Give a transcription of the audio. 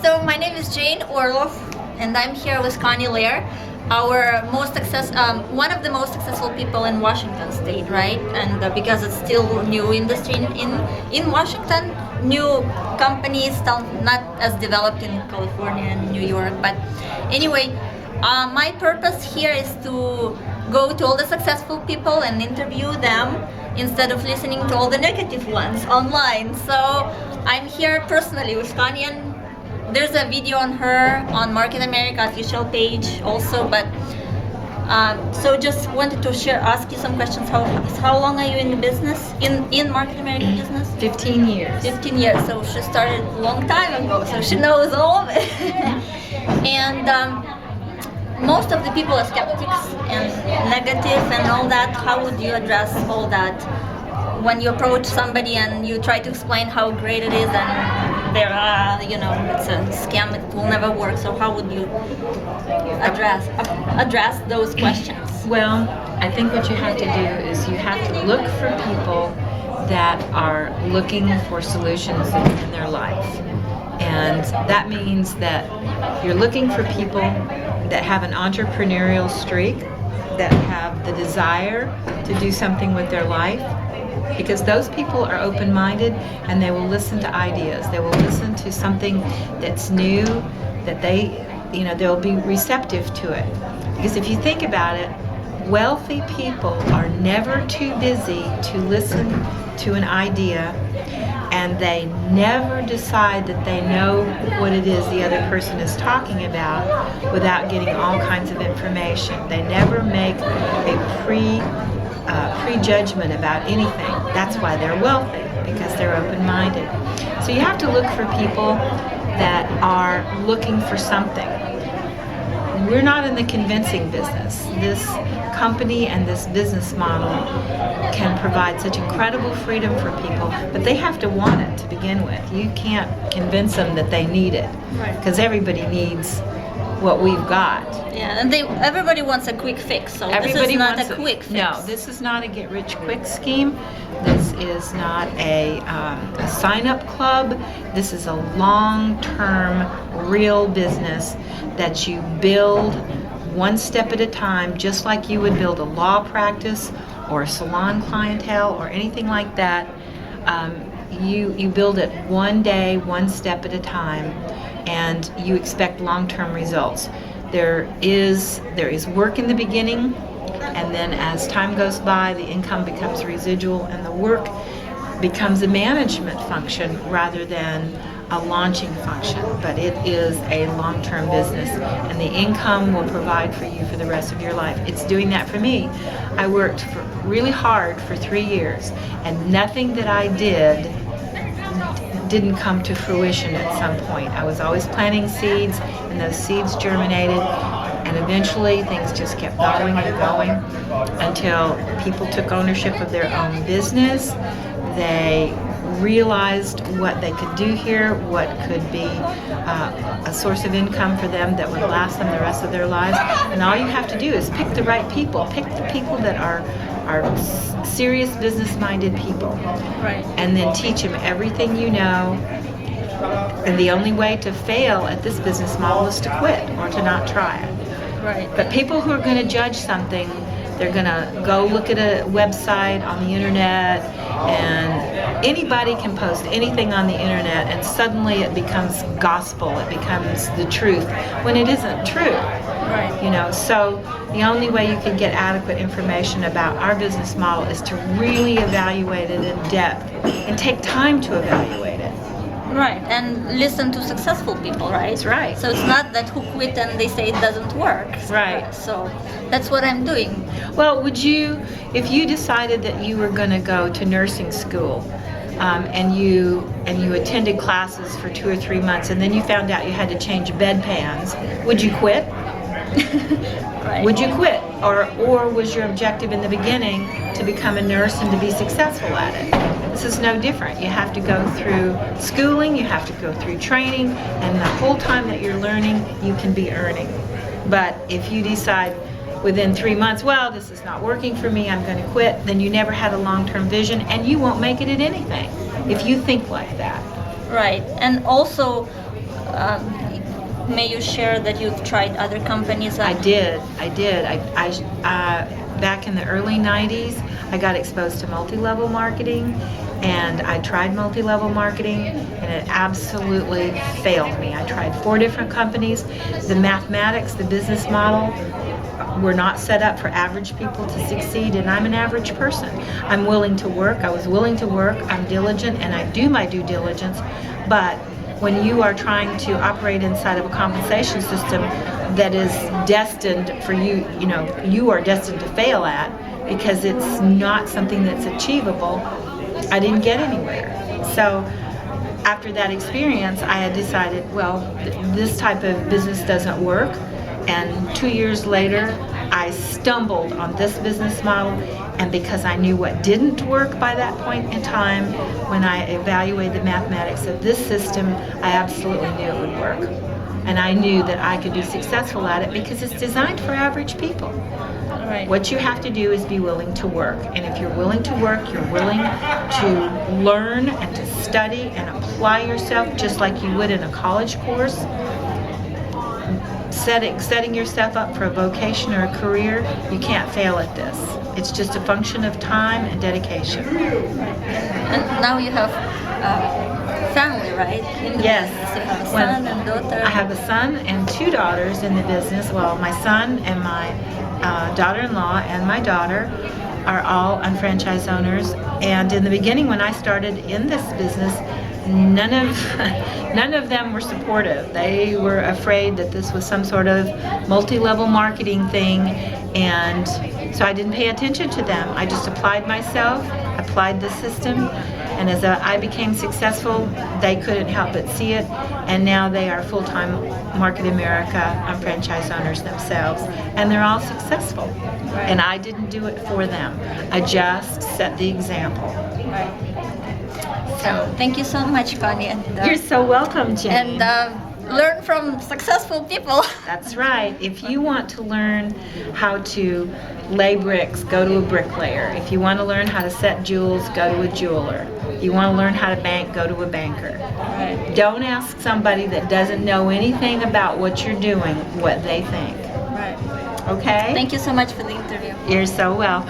So my name is Jane Orlov, and I'm here with Connie Laire, one of the most successful people in Washington State, right? And because it's still new industry in Washington, new companies still not as developed in California and New York. But anyway, my purpose here is to go to all the successful people and interview them instead of listening to all the negative ones online. So I'm here personally with Connie, and there's a video on her on Market America official page also. But so just wanted to ask you some questions. How long are you in the business, in Market America business? 15 years. 15 years. So she started a long time ago, so she knows all of it. And most of the people are skeptics and negative and all that. How would you address all that when you approach somebody and you try to explain how great it is and it's a scam, it will never work? So how would you address those questions? Well, I think what you have to do is you have to look for people that are looking for solutions in their life. And that means that you're looking for people that have an entrepreneurial streak, that have the desire to do something with their life, because those people are open-minded and they will listen to ideas. They will listen to something that's new, that they'll be receptive to it. Because if you think about it, wealthy people are never too busy to listen to an idea, and they never decide that they know what it is the other person is talking about without getting all kinds of information. They never make a prejudgment about anything. That's why they're wealthy, because they're open-minded. So you have to look for people that are looking for something. We're not in the convincing business. This company and this business model can provide such incredible freedom for people, but they have to want it to begin with. You can't convince them that they need it, because everybody needs what we've got. Yeah, and everybody wants a quick fix, so everybody this is not a quick fix. No, this is not a get-rich-quick scheme. This is not a sign-up club. This is a long-term, real business that you build one step at a time, just like you would build a law practice or a salon clientele or anything like that. You build it one day, one step at a time, and you expect long-term results. There is work in the beginning, and then as time goes by, the income becomes residual, and the work becomes a management function rather than a launching function. But it is a long-term business, and the income will provide for you for the rest of your life. It's doing that for me. I worked really hard for 3 years, and nothing that I didn't come to fruition at some point. I was always planting seeds, and those seeds germinated, and eventually things just kept going and going until people took ownership of their own business. They realized what they could do here, what could be a source of income for them that would last them the rest of their lives. And all you have to do is pick the right people. Pick the people that are serious business-minded people, right? And then teach them everything you know. And the only way to fail at this business model is to quit or to not try it. Right. But people who are going to judge something, they're going to go look at a website on the internet, and anybody can post anything on the internet, and suddenly it becomes gospel, it becomes the truth, when it isn't true. Right. So the only way you can get adequate information about our business model is to really evaluate it in depth and take time to evaluate it. Right, and listen to successful people, right? That's right. So it's not that who quit and they say it doesn't work. Right. So that's what I'm doing. Well, if you decided that you were going to go to nursing school, and you attended classes for 2 or 3 months, and then you found out you had to change bedpans, would you quit? Right. Would you quit? Or was your objective in the beginning to become a nurse and to be successful at it? This is no different. You have to go through schooling, you have to go through training, and the whole time that you're learning, you can be earning. But if you decide within 3 months, well, this is not working for me, I'm going to quit, then you never had a long-term vision, and you won't make it at anything if you think like that. Right, and also may you share that you've tried other companies? I did. Back in the early 90s, I got exposed to multi-level marketing, and I tried multi-level marketing, and it absolutely failed me. I tried 4 different companies. The mathematics, the business model, were not set up for average people to succeed, and I'm an average person. I'm willing to work. I was willing to work. I'm diligent, and I do my due diligence, but when you are trying to operate inside of a compensation system that is destined for you, you are destined to fail at because it's not something that's achievable, I didn't get anywhere. So after that experience, I had decided, well, this type of business doesn't work. And 2 years later, I stumbled on this business model, and because I knew what didn't work by that point in time, when I evaluated the mathematics of this system, I absolutely knew it would work. And I knew that I could be successful at it because it's designed for average people. Right. What you have to do is be willing to work. And if you're willing to work, you're willing to learn and to study and apply yourself just like you would in a college course. Setting yourself up for a vocation or a career, you can't fail at this. It's just a function of time and dedication. And now you have family, right? Yes. So you have a son and daughter. I have a son and 2 daughters in the business. Well, my son and my daughter-in-law and my daughter are all unfranchised owners. And in the beginning, when I started in this business, none of them were supportive. They were afraid that this was some sort of multi-level marketing thing, and so I didn't pay attention to them. I just applied myself, applied the system, and as I became successful, they couldn't help but see it, and now they are full-time Market America franchise owners themselves, and they're all successful. Right. And I didn't do it for them. I just set the example. Right. So thank you so much, Connie. And, You're so welcome, Jane. And learn from successful people. That's right. If you want to learn how to lay bricks, go to a bricklayer. If you want to learn how to set jewels, go to a jeweler. If you want to learn how to bank, go to a banker. Right. Don't ask somebody that doesn't know anything about what you're doing what they think. Right. Okay? Thank you so much for the interview. You're so welcome.